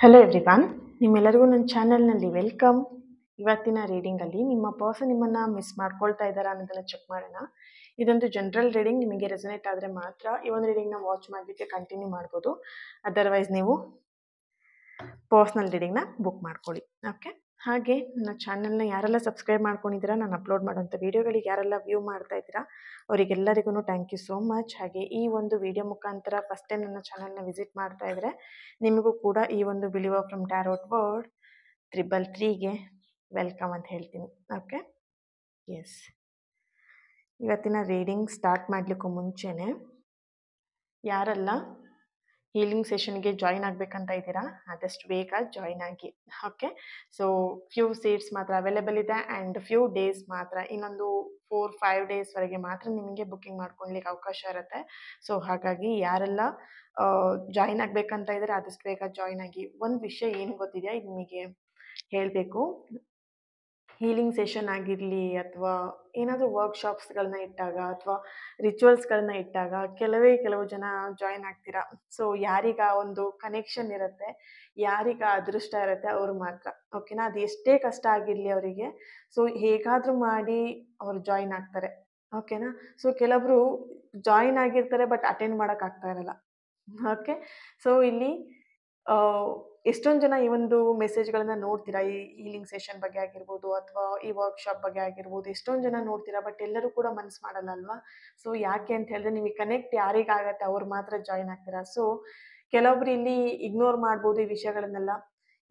Hello everyone, ನಿಮ್ಮೆಲ್ಲರಿಗೂ ನನ್ನ ಚಾನಲ್ನಲ್ಲಿ ವೆಲ್ಕಮ್. ಇವತ್ತಿನ ರೀಡಿಂಗಲ್ಲಿ ನಿಮ್ಮ ಪರ್ಸನ್ ನಿಮ್ಮನ್ನು ಮಿಸ್ ಮಾಡ್ಕೊಳ್ತಾ ಇದ್ದಾರಾ ಅನ್ನೋದನ್ನು ಚೆಕ್ ಮಾಡೋಣ. ಇದೊಂದು ಜನರಲ್ ರೀಡಿಂಗ್. ನಿಮಗೆ ರೆಸನೇಟ್ ಆದರೆ ಮಾತ್ರ ಈ ಒಂದು ರೀಡಿಂಗ್ನ ವಾಚ್ ಮಾಡಲಿಕ್ಕೆ ಕಂಟಿನ್ಯೂ ಮಾಡ್ಬೋದು. ಅದರ್ವೈಸ್ ನೀವು ಪರ್ಸ್ನಲ್ ರೀಡಿಂಗ್ನ ಬುಕ್ ಮಾಡ್ಕೊಳ್ಳಿ. ಓಕೆ, ಹಾಗೆ ನನ್ನ ಚಾನಲ್ನ ಯಾರೆಲ್ಲ ಸಬ್ಸ್ಕ್ರೈಬ್ ಮಾಡ್ಕೊಂಡಿದ್ದೀರಾ, ನಾನು ಅಪ್ಲೋಡ್ ಮಾಡೋಂಥ ವೀಡಿಯೋಗಳಿಗೆ ಯಾರೆಲ್ಲ ವ್ಯೂ ಮಾಡ್ತಾ ಇದ್ದೀರಾ ಅವರಿಗೆಲ್ಲರಿಗೂ ಥ್ಯಾಂಕ್ ಯು ಸೋ ಮಚ್. ಹಾಗೆ ಈ ಒಂದು ವಿಡಿಯೋ ಮುಖಾಂತರ ಫಸ್ಟ್ ಟೈಮ್ ನನ್ನ ಚಾನಲ್ನ ವಿಸಿಟ್ ಮಾಡ್ತಾ ಇದ್ದರೆ ನಿಮಗೂ ಕೂಡ ಈ ಒಂದು ಬಿಲೀವರ್ ಫ್ರಮ್ ಟ್ಯಾರೋಟ್ ವರ್ಡ್ 333ಗೆ ವೆಲ್ಕಮ್ ಅಂತ ಹೇಳ್ತೀನಿ. Okay, yes. ಇವತ್ತಿನ ರೀಡಿಂಗ್ ಸ್ಟಾರ್ಟ್ ಮಾಡಲಿಕ್ಕೂ ಮುಂಚೆನೇ ಯಾರೆಲ್ಲ ಹೀಲಿಂಗ್ ಸೆಷನ್ಗೆ ಜಾಯಿನ್ ಆಗಬೇಕಂತ ಇದ್ದೀರಾ ಆದಷ್ಟು ಬೇಗ ಜಾಯಿನ್ ಆಗಿ. ಓಕೆ, ಸೊ ಫ್ಯೂ ಸೀಟ್ಸ್ ಮಾತ್ರ ಅವೈಲೇಬಲ್ ಇದೆ ಆ್ಯಂಡ್ ಫ್ಯೂ ಡೇಸ್ ಮಾತ್ರ, ಇನ್ನೊಂದು 4-5 ಡೇಸ್ವರೆಗೆ ಮಾತ್ರ ನಿಮಗೆ ಬುಕ್ಕಿಂಗ್ ಮಾಡ್ಕೊಳ್ಲಿಕ್ಕೆ ಅವಕಾಶ ಇರುತ್ತೆ. ಸೊ ಹಾಗಾಗಿ ಯಾರೆಲ್ಲ ಜಾಯಿನ್ ಆಗಬೇಕಂತ ಇದ್ದರೆ ಆದಷ್ಟು ಬೇಗ ಜಾಯಿನ್ ಆಗಿ. ಒಂದು ವಿಷಯ ಏನು ಗೊತ್ತಿದೆಯಾ, ಇದು ನಿಮಗೆ ಹೇಳಬೇಕು. ಹೀಲಿಂಗ್ ಸೆಷನ್ ಆಗಿರಲಿ ಅಥವಾ ಏನಾದರೂ ವರ್ಕ್ಶಾಪ್ಸ್ಗಳನ್ನ ಇಟ್ಟಾಗ ಅಥವಾ ರಿಚುವಲ್ಸ್ಗಳನ್ನ ಇಟ್ಟಾಗ ಕೆಲವು ಜನ ಜಾಯಿನ್ ಆಗ್ತೀರಾ. ಸೊ ಯಾರೀಗ ಒಂದು ಕನೆಕ್ಷನ್ ಇರುತ್ತೆ, ಯಾರೀಗ ಅದೃಷ್ಟ ಇರುತ್ತೆ ಅವರು ಮಾತ್ರ. ಓಕೆನಾ, ಅದು ಎಷ್ಟೇ ಕಷ್ಟ ಆಗಿರಲಿ ಅವರಿಗೆ, ಸೊ ಹೇಗಾದರೂ ಮಾಡಿ ಅವರು ಜಾಯಿನ್ ಆಗ್ತಾರೆ. ಓಕೆನಾ, ಸೊ ಕೆಲವರು ಜಾಯಿನ್ ಆಗಿರ್ತಾರೆ ಬಟ್ ಅಟೆಂಡ್ ಮಾಡೋಕ್ಕಾಗ್ತಾ ಇರಲ್ಲ. ಓಕೆ, ಸೊ ಇಲ್ಲಿ ಎಷ್ಟೊಂದು ಜನ ಈ ಒಂದು ಮೆಸೇಜ್ಗಳನ್ನ ನೋಡ್ತೀರಾ, ಈ ಹೀಲಿಂಗ್ ಸೆಷನ್ ಬಗ್ಗೆ ಆಗಿರ್ಬೋದು ಅಥವಾ ಈ ವರ್ಕ್ಶಾಪ್ ಬಗ್ಗೆ ಆಗಿರ್ಬೋದು, ಎಷ್ಟೊಂದು ಜನ ನೋಡ್ತೀರಾ ಬಟ್ ಎಲ್ಲರೂ ಕೂಡ ಮನಸ್ಸು ಮಾಡಲ್ಲ ಅಲ್ವಾ. ಸೊ ಯಾಕೆ ಅಂತ ಹೇಳಿದ್ರೆ ನಿಮಗೆ ಕನೆಕ್ಟ್ ಯಾರಿಗಾಗತ್ತೆ ಅವ್ರು ಮಾತ್ರ ಜಾಯಿನ್ ಆಗ್ತೀರಾ. ಸೊ ಕೆಲವೊಬ್ರು ಇಲ್ಲಿ ಇಗ್ನೋರ್ ಮಾಡ್ಬೋದು ಈ ವಿಷಯಗಳನ್ನೆಲ್ಲ.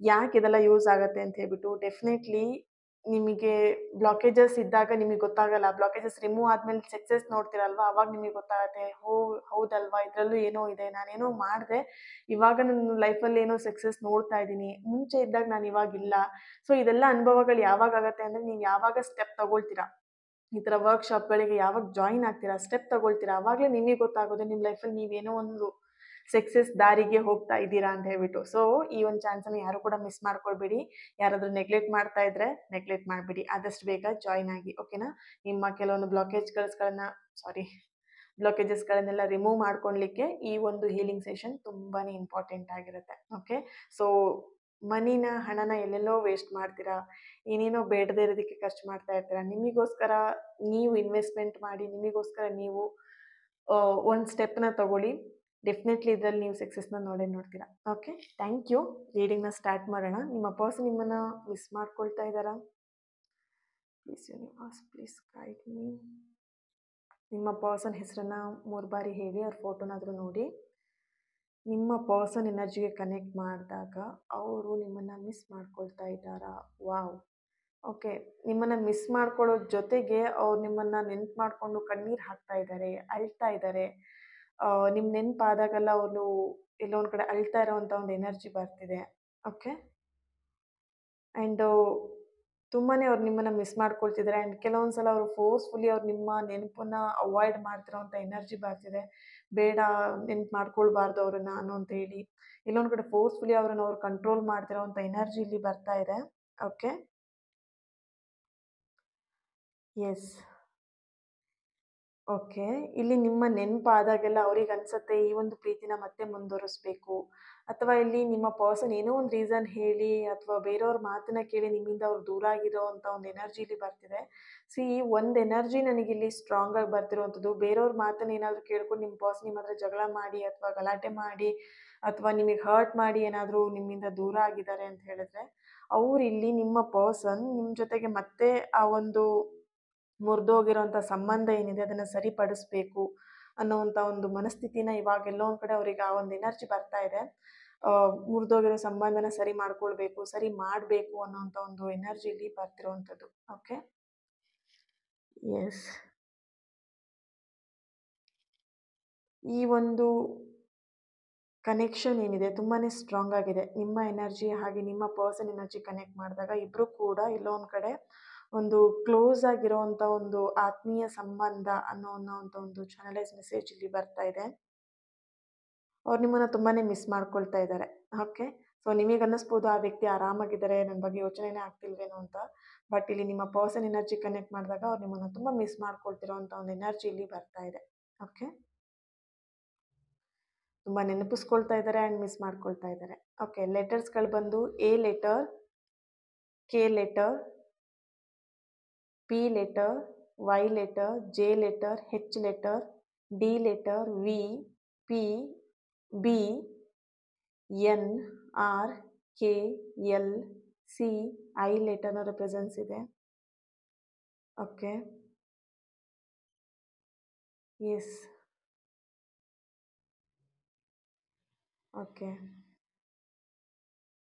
ಯಾಕೆ ಇದೆಲ್ಲ ಯೂಸ್ ಆಗುತ್ತೆ ಅಂತ ಹೇಳ್ಬಿಟ್ಟು, ಡೆಫಿನೆಟ್ಲಿ ನಿಮಗೆ ಬ್ಲಾಕೇಜಸ್ ಇದ್ದಾಗ ನಿಮಗೆ ಗೊತ್ತಾಗಲ್ಲ. ಬ್ಲಾಕೇಜಸ್ ರಿಮೂವ್ ಆದಮೇಲೆ ಸಕ್ಸಸ್ ನೋಡ್ತೀರಲ್ವಾ, ಅವಾಗ ನಿಮಗೆ ಗೊತ್ತಾಗುತ್ತೆ, ಹೌದಲ್ವಾ ಇದರಲ್ಲೂ ಏನೋ ಇದೆ, ನಾನೇನೋ ಮಾಡಿದೆ ಇವಾಗ ನನ್ನ ಲೈಫಲ್ಲಿ ಏನೋ ಸಕ್ಸಸ್ ನೋಡ್ತಾ ಇದ್ದೀನಿ, ಮುಂಚೆ ಇದ್ದಾಗ ನಾನು ಇವಾಗಿಲ್ಲ. ಸೊ ಇದೆಲ್ಲ ಅನುಭವಗಳು ಯಾವಾಗ ಆಗುತ್ತೆ ಅಂದರೆ ನೀವು ಯಾವಾಗ ಸ್ಟೆಪ್ ತಗೊಳ್ತೀರಾ, ಈ ಥರ ವರ್ಕ್ಶಾಪ್ಗಳಿಗೆ ಯಾವಾಗ ಜಾಯಿನ್ ಆಗ್ತೀರಾ, ಸ್ಟೆಪ್ ತಗೊಳ್ತೀರಾ, ಆವಾಗಲೇ ನಿಮಗೆ ಗೊತ್ತಾಗೋದು ನಿಮ್ಮ ಲೈಫಲ್ಲಿ ನೀವೇನೋ ಒಂದು ಸಕ್ಸಸ್ ದಾರಿಗೆ ಹೋಗ್ತಾ ಇದ್ದೀರಾ ಅಂತ ಹೇಳ್ಬಿಟ್ಟು. ಸೊ ಈ ಒಂದು ಚಾನ್ಸನ್ನು ಯಾರು ಕೂಡ ಮಿಸ್ ಮಾಡ್ಕೊಳ್ಬೇಡಿ. ಯಾರಾದರೂ ನೆಗ್ಲೆಕ್ಟ್ ಮಾಡ್ತಾ ಇದ್ದರೆ ನೆಗ್ಲೆಕ್ಟ್ ಮಾಡಿಬಿಡಿ, ಆದಷ್ಟು ಬೇಗ ಜಾಯಿನ್ ಆಗಿ. ಓಕೆನಾ, ನಿಮ್ಮ ಕೆಲವೊಂದು ಬ್ಲಾಕೇಜಸ್ಗಳನ್ನೆಲ್ಲ ರಿಮೂವ್ ಮಾಡ್ಕೊಳ್ಲಿಕ್ಕೆ ಈ ಒಂದು ಹೀಲಿಂಗ್ ಸೆಷನ್ ತುಂಬಾ ಇಂಪಾರ್ಟೆಂಟ್ ಆಗಿರುತ್ತೆ. ಓಕೆ, ಸೊ ಹಣನ ಎಲ್ಲೆಲ್ಲೋ ವೇಸ್ಟ್ ಮಾಡ್ತೀರಾ, ಏನೇನೋ ಬೇಡದೇ ಇರೋದಕ್ಕೆ ಖರ್ಚು ಮಾಡ್ತಾ ಇರ್ತೀರಾ. ನಿಮಗೋಸ್ಕರ ನೀವು ಇನ್ವೆಸ್ಟ್ಮೆಂಟ್ ಮಾಡಿ, ನಿಮಗೋಸ್ಕರ ನೀವು ಒಂದು ಸ್ಟೆಪ್ನ ತಗೊಳ್ಳಿ. ಡೆಫಿನೆಟ್ಲಿ ಇದರಲ್ಲಿ ನೀವು ಸಕ್ಸಸ್ನ ನೋಡ್ತೀರಾ. Okay, thank you. ರೀಡಿಂಗ್ನ ಸ್ಟಾರ್ಟ್ ಮಾಡೋಣ. ನಿಮ್ಮ ಪರ್ಸನ್ ನಿಮ್ಮನ್ನು ಮಿಸ್ ಮಾಡ್ಕೊಳ್ತಾ ಇದ್ದಾರಾ? Please universe, please guide me. ನಿಮ್ಮ ಪರ್ಸನ್ ಹೆಸರನ್ನು 3 ಬಾರಿ ಹೇಳಿ, ಅವ್ರ ಫೋಟೋನಾದರೂ ನೋಡಿ. ನಿಮ್ಮ ಪರ್ಸನ್ ಎನರ್ಜಿಗೆ ಕನೆಕ್ಟ್ ಮಾಡಿದಾಗ ಅವರು ನಿಮ್ಮನ್ನು ಮಿಸ್ ಮಾಡ್ಕೊಳ್ತಾ ಇದ್ದಾರಾ? ವಾವ್. ಓಕೆ, ನಿಮ್ಮನ್ನು ಮಿಸ್ ಮಾಡ್ಕೊಳ್ಳೋ ಜೊತೆಗೆ ಅವ್ರು ನಿಮ್ಮನ್ನು ನೆನ್ಪು ಮಾಡಿಕೊಂಡು ಕಣ್ಣೀರು ಹಾಕ್ತಾ ಇದ್ದಾರೆ, ಅಳ್ತಾ ಇದ್ದಾರೆ. ನಿಮ್ಮ ನೆನಪಾದಾಗೆಲ್ಲ ಅವರು ಎಲ್ಲೋ ಒಂದು ಕಡೆ ಅಳ್ತಾ ಇರೋವಂಥ ಒಂದು ಎನರ್ಜಿ ಬರ್ತಿದೆ. ಓಕೆ, ಆ್ಯಂಡು ತುಂಬಾ ಅವ್ರು ನಿಮ್ಮನ್ನು ಮಿಸ್ ಮಾಡ್ಕೊಳ್ತಿದ್ದಾರೆ. ಆ್ಯಂಡ್ ಕೆಲವೊಂದು ಸಲ ಅವರು ಫೋರ್ಸ್ಫುಲಿ ಅವ್ರು ನಿಮ್ಮ ನೆನಪನ್ನು ಅವಾಯ್ಡ್ ಮಾಡ್ತಿರೋವಂಥ ಎನರ್ಜಿ ಬರ್ತಿದೆ. ಬೇಡ, ನೆನ್ಪು ಮಾಡ್ಕೊಳ್ಬಾರ್ದು ಅವ್ರನ್ನ ಅಂತ ಹೇಳಿ ಎಲ್ಲೊಂದು ಕಡೆ ಫೋರ್ಸ್ಫುಲಿ ಅವ್ರು ಕಂಟ್ರೋಲ್ ಮಾಡ್ತಿರೋವಂಥ ಎನರ್ಜಿ ಇಲ್ಲಿ ಬರ್ತಾ ಇದೆ. Okay, yes. ಓಕೆ, ಇಲ್ಲಿ ನಿಮ್ಮ ನೆನಪಾದಾಗೆಲ್ಲ ಅವ್ರಿಗೆ ಅನಿಸುತ್ತೆ ಈ ಒಂದು ಪ್ರೀತಿನ ಮತ್ತೆ ಮುಂದುವರಿಸ್ಬೇಕು, ಅಥವಾ ಇಲ್ಲಿ ನಿಮ್ಮ ಪರ್ಸನ್ ಏನೋ ಒಂದು ರೀಸನ್ ಹೇಳಿ ಅಥವಾ ಬೇರೆಯವ್ರ ಮಾತನ್ನ ಕೇಳಿ ನಿಮ್ಮಿಂದ ಅವ್ರು ದೂರ ಆಗಿರೋ ಅಂಥ ಒಂದು ಎನರ್ಜಿ ಇಲ್ಲಿ ಬರ್ತಿದೆ. ಒಂದು ಎನರ್ಜಿ ನನಗಿಲ್ಲಿ ಸ್ಟ್ರಾಂಗಾಗಿ ಬರ್ತಿರೋವಂಥದ್ದು, ಬೇರೆಯವ್ರ ಮಾತನ್ನ ಏನಾದರೂ ಕೇಳ್ಕೊಂಡು ನಿಮ್ಮ ಪರ್ಸನ್ ನಿಮ್ಮ ಹತ್ರ ಜಗಳ ಮಾಡಿ ಅಥವಾ ಗಲಾಟೆ ಮಾಡಿ ಅಥವಾ ನಿಮಗೆ ಹರ್ಟ್ ಮಾಡಿ ಏನಾದರೂ ನಿಮ್ಮಿಂದ ದೂರ ಆಗಿದ್ದಾರೆ ಅಂತ ಹೇಳಿದ್ರೆ, ಇಲ್ಲಿ ನಿಮ್ಮ ಪರ್ಸನ್ ನಿಮ್ಮ ಜೊತೆಗೆ ಮತ್ತೆ ಆ ಒಂದು ಮುರಿದೋಗಿರೋಂಥ ಸಂಬಂಧ ಏನಿದೆ ಅದನ್ನು ಸರಿಪಡಿಸ್ಬೇಕು ಅನ್ನೋವಂಥ ಒಂದು ಮನಸ್ಥಿತಿನ ಇವಾಗೆಲ್ಲೋ ಒಂದು ಕಡೆ ಅವರಿಗೆ ಆ ಒಂದು ಎನರ್ಜಿ ಬರ್ತಾ ಇದೆ. ಮುರಿದೋಗಿರೋ ಸಂಬಂಧನ ಸರಿ ಮಾಡ್ಕೊಳ್ಬೇಕು, ಸರಿ ಮಾಡಬೇಕು ಅನ್ನೋವಂಥ ಒಂದು ಎನರ್ಜಿ ಇಲ್ಲಿ ಬರ್ತಿರೋವಂಥದ್ದು. Okay, S. ಈ ಒಂದು ಕನೆಕ್ಷನ್ ಏನಿದೆ ತುಂಬಾ ಸ್ಟ್ರಾಂಗ್ ಆಗಿದೆ. ನಿಮ್ಮ ಎನರ್ಜಿ ಹಾಗೆ ನಿಮ್ಮ ಪರ್ಸನ್ ಎನರ್ಜಿ ಕನೆಕ್ಟ್ ಮಾಡಿದಾಗ ಇಬ್ಬರು ಕೂಡ ಎಲ್ಲೋ ಒಂದು ಕಡೆ ಒಂದು ಕ್ಲೋಸ್ ಆಗಿರೋವಂಥ ಒಂದು ಆತ್ಮೀಯ ಸಂಬಂಧ ಅನ್ನೋವಂಥ ಒಂದು ಚಾನಲೈಸ್ ಮೆಸೇಜ್ ಇಲ್ಲಿ ಬರ್ತಾ ಇದೆ. ಅವ್ರು ನಿಮ್ಮನ್ನು ತುಂಬಾ ಮಿಸ್ ಮಾಡ್ಕೊಳ್ತಾ ಇದ್ದಾರೆ. ಓಕೆ, ಸೊ ನಿಮಗೆ ಅನ್ನಿಸ್ಬೋದು ಆ ವ್ಯಕ್ತಿ ಆರಾಮಾಗಿದ್ದಾರೆ, ನನ್ನ ಬಗ್ಗೆ ಯೋಚನೆನೇ ಆಗ್ತಿಲ್ವೇನೋ ಅಂತ. ಬಟ್ ಇಲ್ಲಿ ನಿಮ್ಮ ಪರ್ಸನ್ ಎನರ್ಜಿ ಕನೆಕ್ಟ್ ಮಾಡಿದಾಗ ಅವ್ರು ನಿಮ್ಮನ್ನು ತುಂಬ ಮಿಸ್ ಮಾಡ್ಕೊಳ್ತಿರೋವಂಥ ಒಂದು ಎನರ್ಜಿ ಇಲ್ಲಿ ಬರ್ತಾ ಇದೆ. ಓಕೆ, ತುಂಬ ನೆನಪಿಸ್ಕೊಳ್ತಾ ಇದ್ದಾರೆ ಆ್ಯಂಡ್ ಮಿಸ್ ಮಾಡ್ಕೊಳ್ತಾ ಇದ್ದಾರೆ. ಓಕೆ, ಲೆಟರ್ಸ್ಗಳು ಬಂದು A letter, K letter, P letter, Y letter, J letter, H letter, D letter, V, P, B, N, R, K, L, C, I ಲೆಟರ್ನ ರೆಪ್ರೆಸೆನ್ಸ್ ಇದೆ. Okay, yes, okay.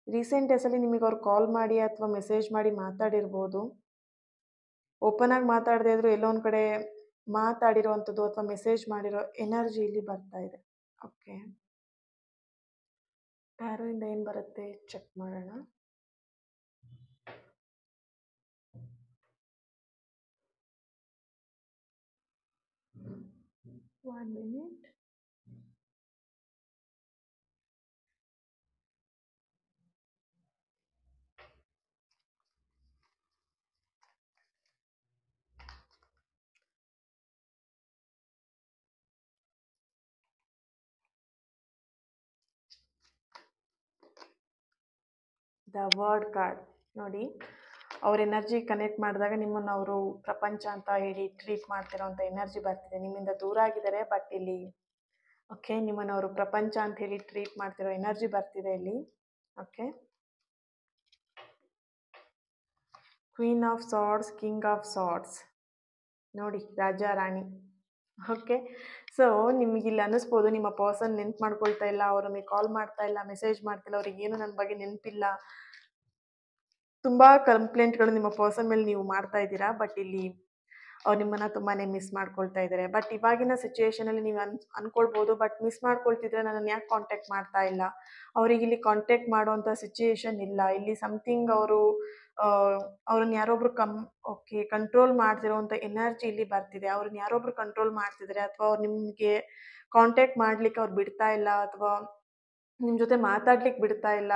ರೀಸೆಂಟ್ ಡೇಸಲ್ಲಿ ನಿಮಗೆ ಅವ್ರು ಕಾಲ್ ಮಾಡಿ ಅಥವಾ ಮೆಸೇಜ್ ಮಾಡಿ ಮಾತಾಡಿರ್ಬೋದು. ಓಪನ್ ಆಗಿ ಮಾತಾಡದೇ ಇದ್ರೂ ಎಲ್ಲೋ ಒಂದು ಕಡೆ ಮಾತಾಡಿರೋವಂಥದ್ದು ಅಥವಾ ಮೆಸೇಜ್ ಮಾಡಿರೋ ಎನರ್ಜಿ ಇಲ್ಲಿ ಬರ್ತಾ ಇದೆ. ಓಕೆ, ಟ್ಯಾರೋಯಿಂದ ಏನು ಬರುತ್ತೆ ಚೆಕ್ ಮಾಡೋಣ. One minute. The word card ನೋಡಿ, ಅವ್ರ ಎನರ್ಜಿ ಕನೆಕ್ಟ್ ಮಾಡಿದಾಗ ನಿಮ್ಮನ್ನು ಅವರು ಪ್ರಪಂಚ ಅಂತ ಹೇಳಿ ಟ್ರೀಟ್ ಮಾಡ್ತಿರೋಂಥ ಎನರ್ಜಿ ಬರ್ತಿದೆ. ನಿಮ್ಮಿಂದ ದೂರ ಆಗಿದ್ದಾರೆ, ಬಟ್ ಇಲ್ಲಿ ಓಕೆ ನಿಮ್ಮನ್ನು ಅವರು ಪ್ರಪಂಚ ಅಂತ ಹೇಳಿ ಟ್ರೀಟ್ ಮಾಡ್ತಿರೋ ಎನರ್ಜಿ ಬರ್ತಿದೆ ಇಲ್ಲಿ. Okay, queen of swords, king of swords ನೋಡಿ, ರಾಜ ರಾಣಿ. ಓಕೆ, ಸೊ ನಿಮ್ಗೆ ಇಲ್ಲಿ ಅನ್ನಿಸ್ಬೋದು ನಿಮ್ಮ ಪರ್ಸನ್ ನೆನ್ಪು ಮಾಡ್ಕೊಳ್ತಾ ಇಲ್ಲ, ಅವರು ನಮಗೆ ಕಾಲ್ ಮಾಡ್ತಾ ಇಲ್ಲ, ಮೆಸೇಜ್ ಮಾಡ್ತಿಲ್ಲ, ಅವ್ರಿಗೇನು ನನ್ನ ಬಗ್ಗೆ ನೆನಪಿಲ್ಲ, ತುಂಬ ಕಂಪ್ಲೇಂಟ್ಗಳು ನಿಮ್ಮ ಪರ್ಸನ್ ಮೇಲೆ ನೀವು ಮಾಡ್ತಾ ಇದ್ದೀರಾ. ಬಟ್ ಇಲ್ಲಿ ಅವ್ರು ನಿಮ್ಮನ್ನು ತುಂಬಾ ಮಿಸ್ ಮಾಡ್ಕೊಳ್ತಾ ಇದ್ದಾರೆ. ಬಟ್ ಇವಾಗಿನ ಸಿಚುವೇಶನಲ್ಲಿ ನೀವು ಅನ್ಕೊಳ್ಬೋದು, ಬಟ್ ಮಿಸ್ ಮಾಡ್ಕೊಳ್ತಿದ್ರೆ ನನ್ನನ್ನು ಯಾಕೆ ಕಾಂಟ್ಯಾಕ್ಟ್ ಮಾಡ್ತಾ ಇಲ್ಲ, ಅವ್ರಿಗೆ ಇಲ್ಲಿ ಕಾಂಟ್ಯಾಕ್ಟ್ ಮಾಡುವಂಥ ಸಿಚುವೇಶನ್ ಇಲ್ಲ. ಇಲ್ಲಿ ಸಮಥಿಂಗ್ ಅವರು ಅವ್ರನ್ನ ಯಾರೊಬ್ರು ಓಕೆ ಕಂಟ್ರೋಲ್ ಮಾಡ್ತಿರೋವಂಥ ಎನರ್ಜಿ ಇಲ್ಲಿ ಬರ್ತಿದೆ. ಅವ್ರನ್ನ ಯಾರೊಬ್ರು ಕಂಟ್ರೋಲ್ ಮಾಡ್ತಿದ್ದಾರೆ, ಅಥವಾ ಅವ್ರು ನಿಮಗೆ ಕಾಂಟ್ಯಾಕ್ಟ್ ಮಾಡ್ಲಿಕ್ಕೆ ಅವ್ರು ಬಿಡ್ತಾ ಇಲ್ಲ, ಅಥವಾ ನಿಮ್ಮ ಜೊತೆ ಮಾತಾಡ್ಲಿಕ್ಕೆ ಬಿಡ್ತಾ ಇಲ್ಲ.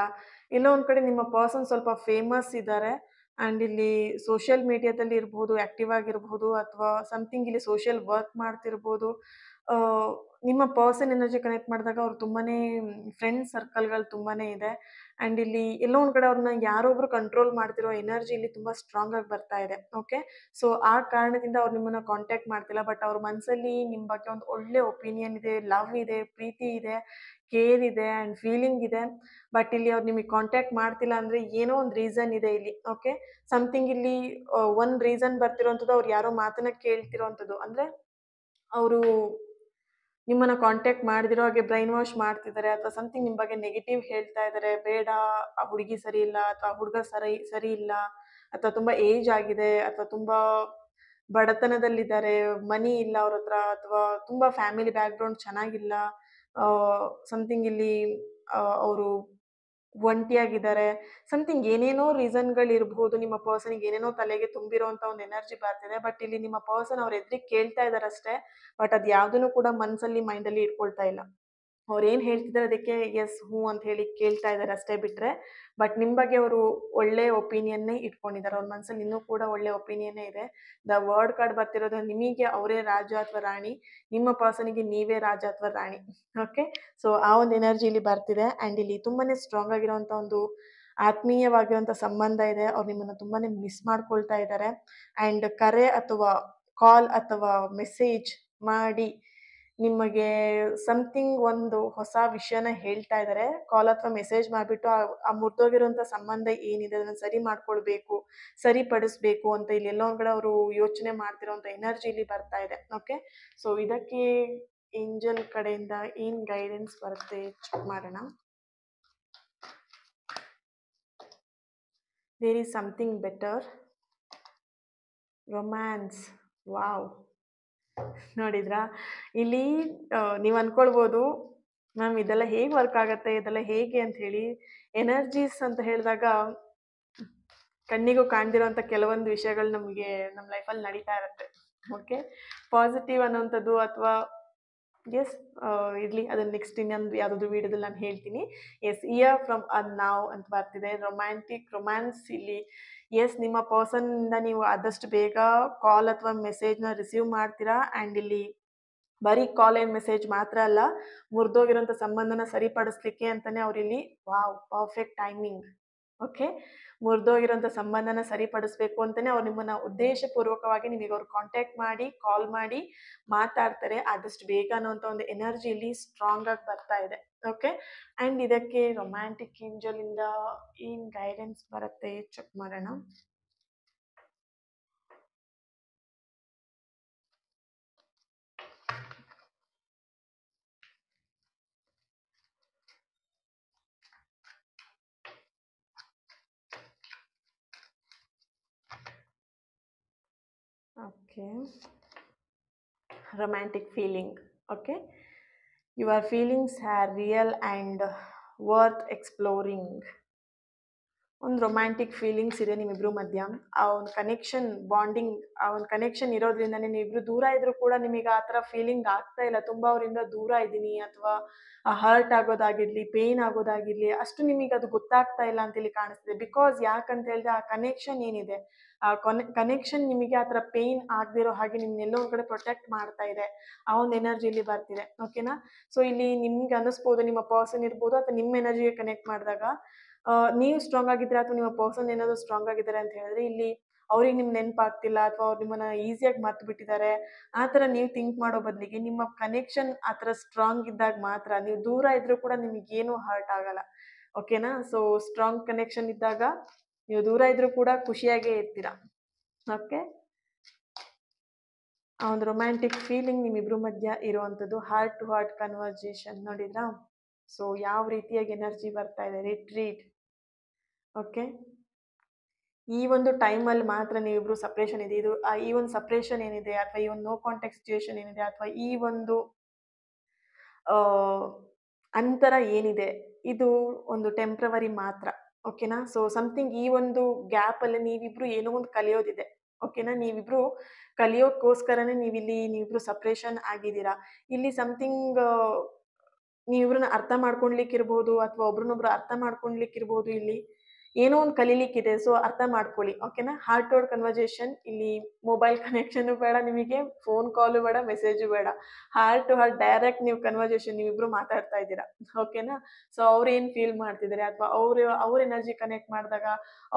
ಎಲ್ಲೋ ಒಂದು ಕಡೆ ನಿಮ್ಮ ಪರ್ಸನ್ ಸ್ವಲ್ಪ ಫೇಮಸ್ ಇದ್ದಾರೆ ಆ್ಯಂಡ್ ಇಲ್ಲಿ ಸೋಷಿಯಲ್ ಮೀಡಿಯಾದಲ್ಲಿ ಇರ್ಬೋದು, ಆ್ಯಕ್ಟಿವ್ ಆಗಿರ್ಬೋದು, ಅಥವಾ ಸಮಥಿಂಗ್ ಇಲ್ಲಿ ಸೋಷಿಯಲ್ ವರ್ಕ್ ಮಾಡ್ತಿರ್ಬೋದು. ನಿಮ್ಮ ಪರ್ಸನ್ ಎನರ್ಜಿ ಕನೆಕ್ಟ್ ಮಾಡಿದಾಗ ಅವ್ರು ತುಂಬಾ ಫ್ರೆಂಡ್ಸ್ ಸರ್ಕಲ್ಗಳು ತುಂಬಾ ಇದೆ. ಆ್ಯಂಡ್ ಇಲ್ಲಿ ಎಲ್ಲೋ ಒಂದು ಕಡೆ ಅವ್ರನ್ನ ಯಾರೊಬ್ರು ಕಂಟ್ರೋಲ್ ಮಾಡ್ತಿರೋ ಎನರ್ಜಿ ಇಲ್ಲಿ ತುಂಬ ಸ್ಟ್ರಾಂಗ್ ಆಗಿ ಬರ್ತಾ ಇದೆ. ಓಕೆ, ಸೊ ಆ ಕಾರಣದಿಂದ ಅವ್ರು ನಿಮ್ಮನ್ನು ಕಾಂಟ್ಯಾಕ್ಟ್ ಮಾಡ್ತಿಲ್ಲ. ಬಟ್ ಅವ್ರ ಮನಸ್ಸಲ್ಲಿ ನಿಮ್ಮ ಬಗ್ಗೆ ಒಂದು ಒಳ್ಳೆ ಒಪಿನಿಯನ್ ಇದೆ, ಲವ್ ಇದೆ, ಪ್ರೀತಿ ಇದೆ, ಕೇರ್ ಇದೆ ಆ್ಯಂಡ್ ಫೀಲಿಂಗ್ ಇದೆ. ಬಟ್ ಇಲ್ಲಿ ಅವ್ರು ನಿಮಗೆ ಕಾಂಟ್ಯಾಕ್ಟ್ ಮಾಡ್ತಿಲ್ಲ ಅಂದರೆ ಏನೋ ಒಂದು ರೀಸನ್ ಇದೆ ಇಲ್ಲಿ. ಓಕೆ, ಸಮಥಿಂಗ್ ಇಲ್ಲಿ ಒಂದು ರೀಸನ್ ಬರ್ತಿರೋವಂಥದ್ದು, ಅವ್ರು ಯಾರೋ ಮಾತನ್ನ ಕೇಳ್ತಿರೋವಂಥದ್ದು. ಅಂದರೆ ಅವರು ನಿಮ್ಮನ್ನು ಕಾಂಟ್ಯಾಕ್ಟ್ ಮಾಡದಿರೋ ಹಾಗೆ ಬ್ರೈನ್ ವಾಶ್ ಮಾಡ್ತಿದ್ದಾರೆ, ಅಥವಾ ಸಮಥಿಂಗ್ ನಿಮ್ಮ ಬಗ್ಗೆ ನೆಗೆಟಿವ್ ಹೇಳ್ತಾ ಇದ್ದಾರೆ. ಬೇಡ, ಆ ಹುಡುಗಿ ಸರಿ ಇಲ್ಲ, ಅಥವಾ ಹುಡುಗ ಸರಿ ಇಲ್ಲ, ಅಥವಾ ತುಂಬ ಏಜ್ ಆಗಿದೆ, ಅಥವಾ ತುಂಬ ಬಡತನದಲ್ಲಿದ್ದಾರೆ, ಮನಿ ಇಲ್ಲ ಅವ್ರ ಹತ್ರ, ಅಥವಾ ತುಂಬ ಫ್ಯಾಮಿಲಿ ಬ್ಯಾಕ್ಗ್ರೌಂಡ್ ಚೆನ್ನಾಗಿಲ್ಲ, ಸಮಥಿಂಗ್ ಇಲ್ಲಿ ಅವರು ಒಂಟಿಯಾಗಿದ್ದಾರೆ, ಸಮಥಿಂಗ್ ಏನೇನೋ ರೀಸನ್ಗಳಿರ್ಬೋದು. ನಿಮ್ಮ ಪರ್ಸನಿಗೆ ಏನೇನೋ ತಲೆಗೆ ತುಂಬಿರೋಂಥ ಒಂದು ಎನರ್ಜಿ ಬರ್ತಿದೆ. ಬಟ್ ಇಲ್ಲಿ ನಿಮ್ಮ ಪರ್ಸನ್ ಅವ್ರ ಎದುರಿಗೆ ಕೇಳ್ತಾ ಇದ್ದಾರೆ ಅಷ್ಟೇ, ಬಟ್ ಅದು ಯಾವುದನ್ನು ಕೂಡ ಮನಸ್ಸಲ್ಲಿ ಮೈಂಡಲ್ಲಿ ಇಟ್ಕೊಳ್ತಾ ಇಲ್ಲ. ಅವ್ರು ಏನು ಹೇಳ್ತಿದ್ದಾರೆ ಅದಕ್ಕೆ ಎಸ್ ಹ್ಞೂ ಅಂತ ಹೇಳಿ ಕೇಳ್ತಾ ಇದ್ದಾರೆ ಅಷ್ಟೇ ಬಿಟ್ಟರೆ, ಬಟ್ ನಿಮ್ಮ ಬಗ್ಗೆ ಅವರು ಒಳ್ಳೆ ಒಪಿನಿಯನ್ನೇ ಇಟ್ಕೊಂಡಿದ್ದಾರೆ. ಅವ್ರ ಮನಸ್ಸಲ್ಲಿ ಇನ್ನೂ ಕೂಡ ಒಳ್ಳೆ ಒಪಿನಿಯನ್ನೇ ಇದೆ. ದ ವರ್ಡ್ ಕಾರ್ಡ್ ಬರ್ತಿರೋದು ನಿಮಗೆ ಅವರೇ ರಾಜ ಅಥವಾ ರಾಣಿ, ನಿಮ್ಮ ಪರ್ಸನಿಗೆ ನೀವೇ ರಾಜ ಅಥವಾ ರಾಣಿ. ಓಕೆ, ಸೊ ಆ ಒಂದು ಎನರ್ಜಿ ಇಲ್ಲಿ ಬರ್ತಿದೆ. ಆ್ಯಂಡ್ ಇಲ್ಲಿ ತುಂಬಾ ಸ್ಟ್ರಾಂಗ್ ಆಗಿರೋಂಥ ಒಂದು ಆತ್ಮೀಯವಾಗಿರುವಂಥ ಸಂಬಂಧ ಇದೆ. ಅವ್ರು ನಿಮ್ಮನ್ನು ತುಂಬಾ ಮಿಸ್ ಮಾಡ್ಕೊಳ್ತಾ ಇದ್ದಾರೆ. ಆ್ಯಂಡ್ ಕರೆ ಅಥವಾ ಕಾಲ್ ಅಥವಾ ಮೆಸೇಜ್ ಮಾಡಿ ನಿಮಗೆ ಸಮಥಿಂಗ್ ಒಂದು ಹೊಸ ವಿಷಯನ ಹೇಳ್ತಾ ಇದ್ದಾರೆ. ಕಾಲ್ ಅಥವಾ ಮೆಸೇಜ್ ಮಾಡಿಬಿಟ್ಟು ಆ ಮುರಿದೋಗಿರೋಂಥ ಸಂಬಂಧ ಏನಿದೆ ಅದನ್ನು ಸರಿ ಮಾಡ್ಕೊಳ್ಬೇಕು, ಸರಿಪಡಿಸ್ಬೇಕು ಅಂತ ಇಲ್ಲಿ ಎಲ್ಲೋ ಒಂದು ಕಡೆ ಅವರು ಯೋಚನೆ ಮಾಡ್ತಿರೋಂಥ ಎನರ್ಜಿ ಇಲ್ಲಿ ಬರ್ತಾ ಇದೆ. ಓಕೆ, ಸೊ ಇದಕ್ಕೆ ಏಂಜಲ್ ಕಡೆಯಿಂದ ಏನು ಗೈಡೆನ್ಸ್ ಬರುತ್ತೆ ಚೆಕ್ ಮಾಡೋಣ. There is something better, romance. Wow, ನೋಡಿದ್ರಾ, ಇಲ್ಲಿ ನೀವು ಅಂದ್ಕೊಳ್ಬೋದು ಮ್ಯಾಮ್ ಇದೆಲ್ಲ ಹೇಗೆ ವರ್ಕ್ ಆಗುತ್ತೆ, ಇದೆಲ್ಲ ಹೇಗೆ ಅಂತ ಹೇಳಿ. ಎನರ್ಜೀಸ್ ಅಂತ ಹೇಳಿದಾಗ ಕಣ್ಣಿಗೂ ಕಾಣ್ದಿರೋಂಥ ಕೆಲವೊಂದು ವಿಷಯಗಳು ನಮಗೆ ನಮ್ಮ ಲೈಫಲ್ಲಿ ನಡೀತಾ ಇರುತ್ತೆ. ಓಕೆ, ಪಾಸಿಟಿವ್ ಅನ್ನೋಂಥದ್ದು ಅಥವಾ ಎಸ್ ಇರಲಿ, ಅದನ್ನು ನೆಕ್ಸ್ಟ್ ಇನ್ನೊಂದು ಯಾವುದಾದ್ರು ವೀಡಿಯೋದಲ್ಲಿ ನಾನು ಹೇಳ್ತೀನಿ. ಎಸ್, ಇಯರ್ ಫ್ರಮ್ ನಾವ್ ಅಂತ ಬರ್ತಿದೆ. ರೊಮ್ಯಾನ್ಸ್ ಇಲ್ಲಿ ಎಸ್, ನಿಮ್ಮ ಪರ್ಸನ್ನಿಂದ ನೀವು ಆದಷ್ಟು ಬೇಗ ಕಾಲ್ ಅಥವಾ ಮೆಸೇಜ್ನ ರಿಸೀವ್ ಮಾಡ್ತೀರಾ. ಆ್ಯಂಡ್ ಇಲ್ಲಿ ಬರೀ ಕಾಲ್ ಆ್ಯಂಡ್ ಮೆಸೇಜ್ ಮಾತ್ರ ಅಲ್ಲ, ಮುರಿದೋಗಿರೋಂಥ ಸಂಬಂಧನ ಸರಿಪಡಿಸ್ಲಿಕ್ಕೆ ಅಂತಲೇ ಅವರಿಲ್ಲಿ ವಾವ್ ಪರ್ಫೆಕ್ಟ್ ಟೈಮಿಂಗ್. ಓಕೆ, ಮುರಿದೋಗಿರೋಂಥ ಸಂಬಂಧನ ಸರಿಪಡಿಸ್ಬೇಕು ಅಂತಲೇ ಅವ್ರು ನಿಮ್ಮನ್ನು ಉದ್ದೇಶಪೂರ್ವಕವಾಗಿ ನಿಮಗೆ ಅವ್ರು ಕಾಂಟ್ಯಾಕ್ಟ್ ಮಾಡಿ ಕಾಲ್ ಮಾಡಿ ಮಾತಾಡ್ತಾರೆ. ಆದಷ್ಟು ಬೇಗ ಅನ್ನೋಂಥ ಒಂದು ಎನರ್ಜಿ ಇಲ್ಲಿ ಸ್ಟ್ರಾಂಗ್ ಆಗಿ ಬರ್ತಾ ಇದೆ. ಓಕೆ, ಆ್ಯಂಡ್ ಇದಕ್ಕೆ ರೊಮ್ಯಾಂಟಿಕ್ ಏಂಜಲಿಂದ ಏನು ಗೈಡೆನ್ಸ್ ಬರುತ್ತೆ ಚೆಕ್ ಮಾಡೋಣ. Okay, romantic feeling. Okay, your feelings are real and worth exploring. ಒಂದು ರೊಮ್ಯಾಂಟಿಕ್ ಫೀಲಿಂಗ್ಸ್ ಇದೆ ನಿಮ್ಮಿಬ್ರು ಮಧ್ಯ. ಆ ಒಂದು ಕನೆಕ್ಷನ್ ಬಾಂಡಿಂಗ್, ಆ ಒಂದು ಕನೆಕ್ಷನ್ ಇರೋದ್ರಿಂದನೇ ನೀವಿಬ್ರು ದೂರ ಇದ್ರೂ ಕೂಡ ನಿಮಗೆ ಆ ಥರ ಫೀಲಿಂಗ್ ಆಗ್ತಾ ಇಲ್ಲ, ತುಂಬ ಅವರಿಂದ ದೂರ ಇದ್ದೀನಿ ಅಥವಾ ಹರ್ಟ್ ಆಗೋದಾಗಿರಲಿ, ಪೇಯ್ನ್ ಆಗೋದಾಗಿರಲಿ, ಅಷ್ಟು ನಿಮಗೆ ಅದು ಗೊತ್ತಾಗ್ತಾ ಇಲ್ಲ ಅಂತೇಳಿ ಕಾಣಿಸ್ತಿದೆ. ಬಿಕಾಸ್ ಯಾಕಂತ ಹೇಳಿದ್ರೆ ಆ ಕನೆಕ್ಷನ್ ಏನಿದೆ, ಆ ಕನೆಕ್ಷನ್ ನಿಮಗೆ ಆ ಥರ ಪೇಯ್ನ್ ಆಗದಿರೋ ಹಾಗೆ ನಿಮ್ಮನ್ನೆಲ್ಲೋ ಒಂದು ಕಡೆ ಪ್ರೊಟೆಕ್ಟ್ ಮಾಡ್ತಾ ಇದೆ. ಆ ಒಂದು ಎನರ್ಜಿಲಿ ಬರ್ತಿದೆ. ಓಕೆನಾ? ಸೊ ಇಲ್ಲಿ ನಿಮ್ಗೆ ಅನ್ನಿಸ್ಬೋದು ನಿಮ್ಮ ಪರ್ಸನ್ ಇರ್ಬೋದು ಅಥವಾ ನಿಮ್ಮ ಎನರ್ಜಿಗೆ ಕನೆಕ್ಟ್ ಮಾಡಿದಾಗ ನೀವು ಸ್ಟ್ರಾಂಗ್ ಆಗಿದ್ರೆ ಅಥವಾ ನಿಮ್ಮ ಪರ್ಸನ್ ಏನಾದರೂ ಸ್ಟ್ರಾಂಗ್ ಆಗಿದ್ದಾರೆ ಅಂತ ಹೇಳಿದ್ರೆ ಇಲ್ಲಿ ಅವ್ರಿಗೆ ನಿಮ್ ನೆನಪಾಗ್ತಿಲ್ಲ ಅಥವಾ ಅವ್ರು ನಿಮ್ಮನ್ನ ಈಸಿಯಾಗಿ ಮರ್ತು ಬಿಟ್ಟಿದ್ದಾರೆ, ಆ ಥರ ನೀವು ಥಿಂಕ್ ಮಾಡೋ ಬದಲಿಗೆ ನಿಮ್ಮ ಕನೆಕ್ಷನ್ ಆ ಥರ ಸ್ಟ್ರಾಂಗ್ ಇದ್ದಾಗ ಮಾತ್ರ, ನೀವು ದೂರ ಇದ್ರೂ ಕೂಡ ನಿಮಗೇನು ಹರ್ಟ್ ಆಗಲ್ಲ. ಓಕೆನಾ? ಸೊ ಸ್ಟ್ರಾಂಗ್ ಕನೆಕ್ಷನ್ ಇದ್ದಾಗ ನೀವು ದೂರ ಇದ್ರೂ ಕೂಡ ಖುಷಿಯಾಗೇ ಇರ್ತೀರಾ. ಓಕೆ, ಆ ಒಂದು ರೊಮ್ಯಾಂಟಿಕ್ ಫೀಲಿಂಗ್ ನಿಮ್ಮಿಬ್ರು ಮಧ್ಯ ಇರುವಂಥದ್ದು ಹಾರ್ಟ್ ಟು ಹಾರ್ಟ್ ಕನ್ವರ್ಜೇಷನ್ ನೋಡಿದ್ರಾ? ಸೊ ಯಾವ ರೀತಿಯಾಗಿ ಎನರ್ಜಿ ಬರ್ತಾ ಇದೆ, ರಿಟ್ರೀಟ್. ಓಕೆ, ಈ ಒಂದು ಟೈಮಲ್ಲಿ ಮಾತ್ರ ನೀವಿಬ್ರು ಸಪ್ರೇಷನ್ ಇದೆ, ಇದು ಈ ಒಂದು ಸಪ್ರೇಷನ್ ಏನಿದೆ ಅಥವಾ ಈ ಒಂದು ನೋ ಕಾಂಟ್ಯಾಕ್ಟ್ ಸಿಚುಯೇಷನ್ ಏನಿದೆ ಅಥವಾ ಈ ಒಂದು ಅಂತರ ಏನಿದೆ, ಇದು ಒಂದು ಟೆಂಪ್ರವರಿ ಮಾತ್ರ. ಓಕೆನಾ? ಸೊ ಸಮಥಿಂಗ್ ಈ ಒಂದು ಗ್ಯಾಪಲ್ಲಿ ನೀವಿಬ್ರು ಏನೋ ಒಂದು ಕಲಿಯೋದಿದೆ. ಓಕೆನಾ? ನೀವಿಬ್ರು ಕಲಿಯೋಕ್ಕೋಸ್ಕರನೇ ನೀವಿಬ್ರು ಸಪ್ರೇಷನ್ ಆಗಿದ್ದೀರಾ. ಇಲ್ಲಿ ಸಮಥಿಂಗ್ ನೀವಿಬ್ರನ್ನ ಅರ್ಥ ಮಾಡ್ಕೊಳ್ಲಿಕ್ಕಿರ್ಬೋದು ಅಥವಾ ಒಬ್ರನ್ನೊಬ್ರು ಅರ್ಥ ಮಾಡ್ಕೊಳ್ಲಿಕ್ಕಿರ್ಬೋದು. ಇಲ್ಲಿ ಏನೋ ಒಂದು ಕಲೀಲಿಕ್ಕಿದೆ, ಸೊ ಅರ್ಥ ಮಾಡ್ಕೊಳ್ಳಿ. ಓಕೆನಾ? ಹಾರ್ಟ್ ಟು ಹಾರ್ಟ್ ಕನ್ವರ್ಜೇಷನ್, ಇಲ್ಲಿ ಮೊಬೈಲ್ ಕನೆಕ್ಷನು ಬೇಡ ನಿಮಗೆ, ಫೋನ್ ಕಾಲು ಬೇಡ, ಮೆಸೇಜು ಬೇಡ. ಹಾರ್ಟ್ ಟು ಹಾರ್ಟ್ ಡೈರೆಕ್ಟ್ ನೀವು ಕನ್ವರ್ಜೇಷನ್ ನೀವಿಬ್ರು ಮಾತಾಡ್ತಾ ಇದ್ದೀರಾ. ಓಕೆನಾ? ಸೊ ಅವ್ರು ಏನು ಫೀಲ್ ಮಾಡ್ತಿದ್ದಾರೆ ಅಥವಾ ಅವ್ರ ಎನರ್ಜಿ ಕನೆಕ್ಟ್ ಮಾಡಿದಾಗ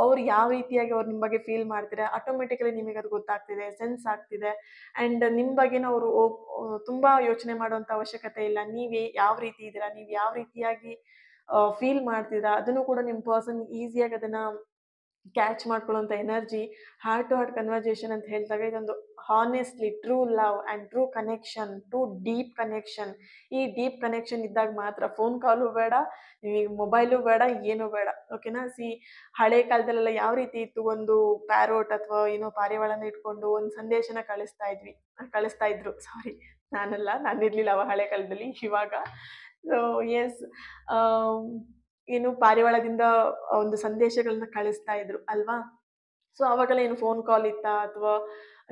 ಅವ್ರು ಯಾವ ರೀತಿಯಾಗಿ ಅವ್ರು ನಿಮ್ಮ ಬಗ್ಗೆ ಫೀಲ್ ಮಾಡ್ತಿದ್ದಾರೆ, ಆಟೋಮೆಟಿಕಲಿ ನಿಮಗೆ ಅದು ಗೊತ್ತಾಗ್ತಿದೆ, ಸೆನ್ಸ್ ಆಗ್ತಿದೆ. ಆ್ಯಂಡ್ ನಿಮ್ಮ ಬಗ್ಗೆನ ಅವರು ತುಂಬ ಯೋಚನೆ ಮಾಡುವಂಥ ಅವಶ್ಯಕತೆ ಇಲ್ಲ. ನೀವು ಯಾವ ರೀತಿ ಇದ್ದೀರಾ, ನೀವು ಯಾವ ರೀತಿಯಾಗಿ ಫೀಲ್ ಮಾಡ್ತಿದ್ದೀರಾ, ಅದನ್ನು ಕೂಡ ನಿಮ್ಮ ಪರ್ಸನ್ ಈಸಿಯಾಗಿ ಅದನ್ನು ಕ್ಯಾಚ್ ಮಾಡ್ಕೊಳ್ಳೋಂಥ energy. Heart to heart conversation ಅಂತ ಹೇಳಿದಾಗ ಇದೊಂದು honestly true love and true connection, true deep connection. ಈ ಡೀಪ್ ಕನೆಕ್ಷನ್ ಇದ್ದಾಗ ಮಾತ್ರ ಫೋನ್ ಕಾಲು ಬೇಡ, ನಿಮಗೆ ಮೊಬೈಲು ಬೇಡ, ಏನೂ ಬೇಡ. ಓಕೆನಾ? ಹಳೆ ಕಾಲದಲ್ಲೆಲ್ಲ ಯಾವ ರೀತಿ ಇತ್ತು, ಒಂದು ಪ್ಯಾರೋಟ್ ಅಥವಾ ಏನೋ ಪಾರಿವಾಳನ ಇಟ್ಕೊಂಡು ಒಂದು ಸಂದೇಶನ ಕಳಿಸ್ತಾ ಇದ್ರು. ಸಾರಿ, ನಾನಿರಲಿಲ್ಲ ಅವ ಹಳೆ ಕಾಲದಲ್ಲಿ. ಇವಾಗ ಸೊ ಎಸ್, ಏನು ಪಾರಿವಾಳದಿಂದ ಒಂದು ಸಂದೇಶಗಳನ್ನ ಕಳಿಸ್ತಾ ಇದ್ರು ಅಲ್ವಾ? ಸೊ ಅವಾಗೆಲ್ಲ ಏನು ಫೋನ್ ಕಾಲ್ ಇತ್ತಾ ಅಥವಾ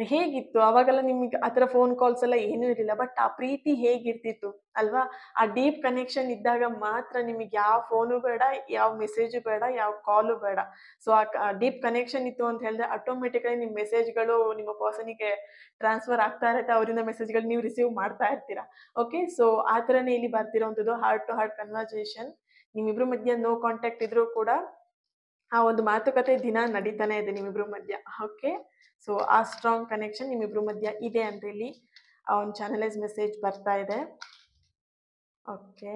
ಹೇಗಿತ್ತು? ಅವಾಗೆಲ್ಲ ನಿಮಗೆ ಆ ಥರ ಫೋನ್ ಕಾಲ್ಸ್ ಎಲ್ಲ ಏನೂ ಇರಲಿಲ್ಲ. ಬಟ್ ಆ ಪ್ರೀತಿ ಹೇಗಿರ್ತಿತ್ತು ಅಲ್ವಾ? ಆ ಡೀಪ್ ಕನೆಕ್ಷನ್ ಇದ್ದಾಗ ಮಾತ್ರ ನಿಮಗೆ ಯಾವ ಫೋನು ಬೇಡ, ಯಾವ ಮೆಸೇಜು ಬೇಡ, ಯಾವ ಕಾಲು ಬೇಡ. ಸೊ ಆ ಡೀಪ್ ಕನೆಕ್ಷನ್ ಇತ್ತು ಅಂತ ಹೇಳಿದ್ರೆ ಆಟೋಮೆಟಿಕಲಿ ನಿಮ್ಮ ಮೆಸೇಜ್ಗಳು ನಿಮ್ಮ ಪರ್ಸನಿಗೆ ಟ್ರಾನ್ಸ್ಫರ್ ಆಗ್ತಾ ಇರುತ್ತೆ, ಅವರಿಂದ ಮೆಸೇಜ್ಗಳು ನೀವು ರಿಸೀವ್ ಮಾಡ್ತಾ ಇರ್ತೀರಾ. ಓಕೆ, ಸೊ ಆ ಥರನೇ ಇಲ್ಲಿ ಬರ್ತಿರೋವಂಥದ್ದು ಹಾರ್ಟ್ ಟು ಹಾರ್ಟ್ ಕನ್ವರ್ಜೇಷನ್. ನಿಮ್ಮಿಬ್ರ ಮಧ್ಯ ನೋ ಕಾಂಟ್ಯಾಕ್ಟ್ ಇದ್ರೂ ಕೂಡ ಆ ಒಂದು ಮಾತುಕತೆ ದಿನ ನಡೀತಾನೆ ಇದೆ ನಿಮ್ಮಿಬ್ರ ಮಧ್ಯ. ಓಕೆ, ಸೊ ಆ ಸ್ಟ್ರಾಂಗ್ ಕನೆಕ್ಷನ್ ನಿಮ್ಮಿಬ್ರ ಮಧ್ಯ ಇದೆ ಅಂತ ಇಲ್ಲಿ ಆ ಒಂದು ಚಾನಲೈಸ್ ಮೆಸೇಜ್ ಬರ್ತಾ ಇದೆ. ಓಕೆ,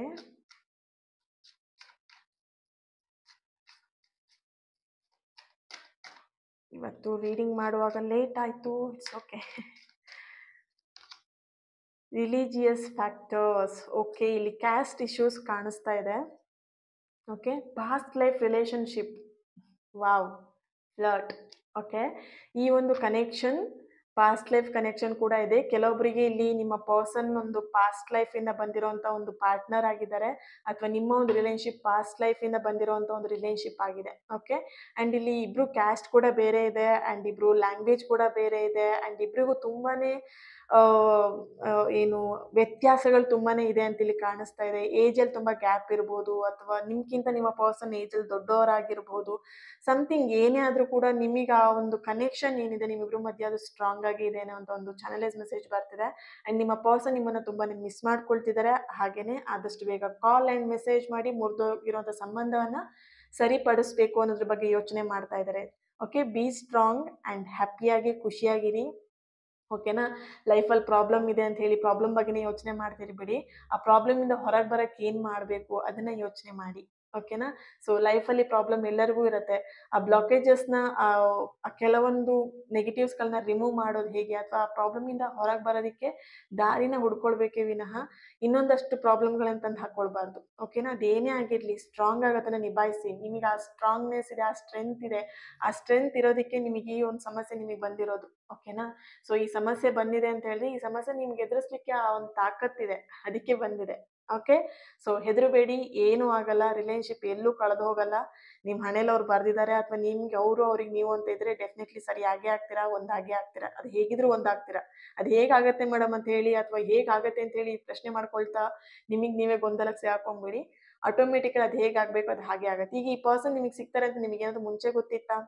ಇವತ್ತು ರೀಡಿಂಗ್ ಮಾಡುವಾಗ ಲೇಟ್ ಆಯಿತು, it's okay. Religious factors. Okay, ಇಲ್ಲಿ ಕ್ಯಾಸ್ಟ್ ಇಶ್ಯೂಸ್ ಕಾಣಿಸ್ತಾ ಇದೆ. Okay, past life relationship, wow, flirt. Okay, ಈ ಒಂದು ಕನೆಕ್ಷನ್ ಪಾಸ್ಟ್ ಲೈಫ್ ಕನೆಕ್ಷನ್ ಕೂಡ ಇದೆ. ಕೆಲವೊಬ್ಬರಿಗೆ ಇಲ್ಲಿ ನಿಮ್ಮ ಪರ್ಸನ್ ಒಂದು ಪಾಸ್ಟ್ ಲೈಫಿಂದ ಬಂದಿರೋಂಥ ಒಂದು ಪಾರ್ಟ್ನರ್ ಆಗಿದ್ದಾರೆ ಅಥವಾ ನಿಮ್ಮ ಒಂದು ರಿಲೇಶನ್ಶಿಪ್ ಪಾಸ್ಟ್ ಲೈಫಿಂದ ಬಂದಿರೋಂಥ ಒಂದು ರಿಲೇಶನ್ಶಿಪ್ ಆಗಿದೆ. ಓಕೆ, ಆ್ಯಂಡ್ ಇಲ್ಲಿ ಇಬ್ಬರು ಕ್ಯಾಸ್ಟ್ ಕೂಡ ಬೇರೆ ಇದೆ ಆ್ಯಂಡ್ ಇಬ್ಬರು ಲ್ಯಾಂಗ್ವೇಜ್ ಕೂಡ ಬೇರೆ ಇದೆ ಆ್ಯಂಡ್ ಇಬ್ಬರಿಗೂ ತುಂಬಾ ಏನು ವ್ಯತ್ಯಾಸಗಳು ತುಂಬಾನೇ ಇದೆ ಅಂತ ಇಲ್ಲಿ ಕಾಣಿಸ್ತಾ ಇದೆ. ಏಜಲ್ಲಿ ತುಂಬ ಗ್ಯಾಪ್ ಇರ್ಬೋದು, ಅಥವಾ ನಿಮ್ಗಿಂತ ನಿಮ್ಮ ಪರ್ಸನ್ ಏಜಲ್ಲಿ ದೊಡ್ಡವರಾಗಿರ್ಬೋದು. ಸಮಥಿಂಗ್ ಏನೇ ಆದರೂ ಕೂಡ ನಿಮಗೆ ಆ ಒಂದು ಕನೆಕ್ಷನ್ ಏನಿದೆ ನಿಮ್ಮಿಬ್ರ ಮಧ್ಯೆ ಅದು ಸ್ಟ್ರಾಂಗ್ ಆಗಿ ಇದೆ ಅನ್ನೋ ಒಂದು ಚಾನಲೈಸ್ ಮೆಸೇಜ್ ಬರ್ತಿದೆ. ಆ್ಯಂಡ್ ನಿಮ್ಮ ಪರ್ಸನ್ ನಿಮ್ಮನ್ನು ತುಂಬಾ ಮಿಸ್ ಮಾಡ್ಕೊಳ್ತಿದ್ದಾರೆ. ಹಾಗೇನೆ ಆದಷ್ಟು ಬೇಗ ಕಾಲ್ ಆ್ಯಂಡ್ ಮೆಸೇಜ್ ಮಾಡಿ ಮುರಿದೋಗಿರುವಂಥ ಸಂಬಂಧವನ್ನು ಸರಿಪಡಿಸ್ಬೇಕು ಅನ್ನೋದ್ರ ಬಗ್ಗೆ ಯೋಚನೆ ಮಾಡ್ತಾ ಇದ್ದಾರೆ. ಓಕೆ, ಬಿ ಸ್ಟ್ರಾಂಗ್ ಆ್ಯಂಡ್ ಹ್ಯಾಪಿಯಾಗಿ ಖುಷಿಯಾಗಿರಿ. ಓಕೆನಾ. ಲೈಫಲ್ಲಿ ಪ್ರಾಬ್ಲಮ್ ಇದೆ ಅಂತ ಹೇಳಿ ಪ್ರಾಬ್ಲಮ್ ಬಗ್ಗೆನೇ ಯೋಚನೆ ಮಾಡ್ತಿರ್ಬೇಡಿ. ಆ ಪ್ರಾಬ್ಲಮಿಂದ ಹೊರಗೆ ಬರೋಕ್ಕೆ ಏನು ಮಾಡಬೇಕು ಅದನ್ನು ಯೋಚನೆ ಮಾಡಿ. ಓಕೆನಾ. ಸೊ ಲೈಫಲ್ಲಿ ಪ್ರಾಬ್ಲಮ್ ಎಲ್ಲರಿಗೂ ಇರುತ್ತೆ. ಆ ಬ್ಲಾಕೇಜಸ್ನ ಆ ಕೆಲವೊಂದು ನೆಗೆಟಿವ್ಸ್ಗಳನ್ನ ರಿಮೂವ್ ಮಾಡೋದು ಹೇಗೆ, ಅಥವಾ ಆ ಪ್ರಾಬ್ಲಮಿಂದ ಹೊರಗೆ ಬರೋದಕ್ಕೆ ದಾರಿನ ಹುಡ್ಕೊಳ್ಬೇಕೇ ವಿನಃ ಇನ್ನೊಂದಷ್ಟು ಪ್ರಾಬ್ಲಮ್ಗಳನ್ನ ತಂದು ಹಾಕ್ಕೊಳ್ಬಾರ್ದು. ಓಕೆನಾ. ಅದೇನೇ ಆಗಿರಲಿ ಸ್ಟ್ರಾಂಗ್ ಆಗಿ ಅದನ್ನು ನಿಭಾಯಿಸಿ. ನಿಮಗೆ ಆ ಸ್ಟ್ರಾಂಗ್ನೆಸ್ ಇದೆ, ಆ ಸ್ಟ್ರೆಂತ್ ಇದೆ. ಆ ಸ್ಟ್ರೆಂತ್ ಇರೋದಕ್ಕೆ ನಿಮಗೆ ಈ ಒಂದು ಸಮಸ್ಯೆ ನಿಮಗೆ ಬಂದಿರೋದು. ಓಕೆನಾ. ಸೊ ಈ ಸಮಸ್ಯೆ ಬಂದಿದೆ ಅಂತ ಹೇಳಿದ್ರೆ ಈ ಸಮಸ್ಯೆ ನಿಮ್ಗೆ ಎದುರಿಸ್ಲಿಕ್ಕೆ ಆ ಒಂದು ತಾಕತ್ತಿದೆ, ಅದಕ್ಕೆ ಬಂದಿದೆ. ಓಕೆ. ಸೊ ಹೆದರಬೇಡಿ, ಏನೂ ಆಗಲ್ಲ. ರಿಲೇಶನ್ಶಿಪ್ ಎಲ್ಲೂ ಕಳೆದು ಹೋಗಲ್ಲ. ನಿಮ್ಮ ಹಣೆಯಲ್ಲಿ ಅವ್ರು ಬರ್ದಿದ್ದಾರೆ, ಅಥವಾ ನಿಮ್ಗೆ ಅವ್ರಿಗೆ ನೀವು ಅಂತ ಇದ್ರೆ ಡೆಫಿನೆಟ್ಲಿ ಸರಿಯಾಗೇ ಆಗ್ತೀರಾ, ಒಂದಾಗೇ ಆಗ್ತೀರಾ. ಅದು ಹೇಗಿದ್ರು ಒಂದಾಗ್ತೀರಾ. ಅದು ಹೇಗಾಗತ್ತೆ ಮೇಡಮ್ ಅಂತ ಹೇಳಿ, ಅಥವಾ ಹೇಗಾಗತ್ತೆ ಅಂತ ಹೇಳಿ ಪ್ರಶ್ನೆ ಮಾಡ್ಕೊಳ್ತಾ ನಿಮಗೆ ನೀವೇ ಗೊಂದಲಕ್ಕೆ ಸಿಗಾಕೊಂಬಿಡಿ. ಆಟೋಮೆಟಿಕಲಿ ಅದು ಹೇಗಾಗಬೇಕು ಅದು ಹಾಗೆ ಆಗುತ್ತೆ. ಈಗ ಈ ಪರ್ಸನ್ ನಿಮಗೆ ಸಿಗ್ತಾರೆ ಅಂತ ನಿಮಗೆ ಏನಾದ್ರು ಮುಂಚೆ ಗೊತ್ತಿತ್ತಾ?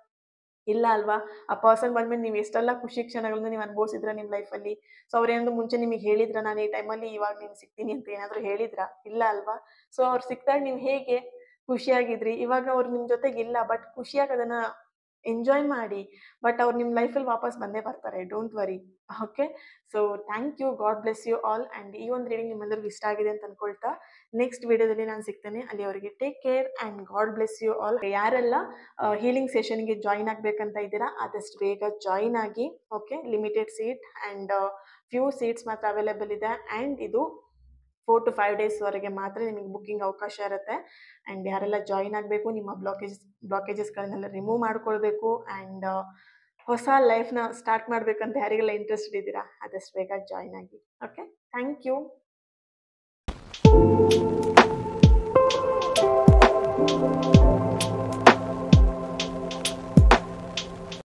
ಇಲ್ಲ ಅಲ್ವಾ. ಆ ಪರ್ಸನ್ ಬಂದ್ಮೇಲೆ ನೀವು ಎಷ್ಟೆಲ್ಲ ಖುಷಿ ಕ್ಷಣಗಳನ್ನ ನೀವು ಅನುಭವಿಸಿದ್ರ ನಿಮ್ಮ ಲೈಫಲ್ಲಿ. ಸೊ ಅವ್ರೇನಾದ್ರು ಮುಂಚೆ ನಿಮಗೆ ಹೇಳಿದ್ರ, ನಾನು ಈ ಟೈಮಲ್ಲಿ ಇವಾಗ ನೀವು ಸಿಗ್ತೀನಿ ಅಂತ ಏನಾದರೂ ಹೇಳಿದ್ರಾ? ಇಲ್ಲ ಅಲ್ವಾ. ಸೊ ಅವ್ರು ಸಿಕ್ಕಿದಾಗ ನೀವು ಹೇಗೆ ಖುಷಿಯಾಗಿದ್ರಿ. ಇವಾಗ ಅವ್ರು ನಿಮ್ಮ ಜೊತೆಗಿಲ್ಲ, ಬಟ್ ಖುಷಿಯಾಗಿ ಅದನ್ನು ಎಂಜಾಯ್ ಮಾಡಿ. ಬಟ್ ಅವ್ರು ನಿಮ್ಮ ಲೈಫಲ್ಲಿ ವಾಪಸ್ ಬಂದೇ ಬರ್ತಾರೆ, don't worry. Okay. So thank you, God bless you all. And ಈ ಒಂದು ರೀಡಿಂಗ್ ನಿಮ್ಮೆಲ್ಲರಿಗೂ ಇಷ್ಟ ಆಗಿದೆ ಅಂತ ಅನ್ಕೊಳ್ತಾ ನೆಕ್ಸ್ಟ್ ವಿಡಿಯೋದಲ್ಲಿ ನಾನು ಸಿಗ್ತೇನೆ. ಅಲ್ಲಿವರೆಗೆ take care and God bless you all. ಯಾರೆಲ್ಲ ಹೀಲಿಂಗ್ ಸೆಷನ್ಗೆ ಜಾಯಿನ್ ಆಗಬೇಕಂತ ಇದ್ದೀರಾ ಆದಷ್ಟು ಬೇಗ ಜಾಯಿನ್ ಆಗಿ. Okay. Limited seat and few seats ಮಾತ್ರ ಅವೈಲೇಬಲ್ ಇದೆ. ಆ್ಯಂಡ್ ಇದು 4 to 5 ಡೇಸ್ವರೆಗೆ ಮಾತ್ರ ನಿಮಗೆ ಬುಕ್ಕಿಂಗ್ ಅವಕಾಶ ಇರುತ್ತೆ. ಆ್ಯಂಡ್ ಯಾರೆಲ್ಲ ಜಾಯಿನ್ ಆಗಬೇಕು, ನಿಮ್ಮ ಬ್ಲಾಕೇಜಸ್ಗಳನ್ನೆಲ್ಲ ರಿಮೂವ್ ಮಾಡ್ಕೊಳ್ಬೇಕು, ಆ್ಯಂಡ್ ಹೊಸ ಲೈಫ್ನ ಸ್ಟಾರ್ಟ್ ಮಾಡಬೇಕಂತ ಯಾರಿಗೆಲ್ಲ ಇಂಟ್ರೆಸ್ಟ್ ಇದ್ದೀರಾ ಆದಷ್ಟು ಬೇಗ ಜಾಯಿನ್ ಆಗಿ. ಓಕೆ. Thank you.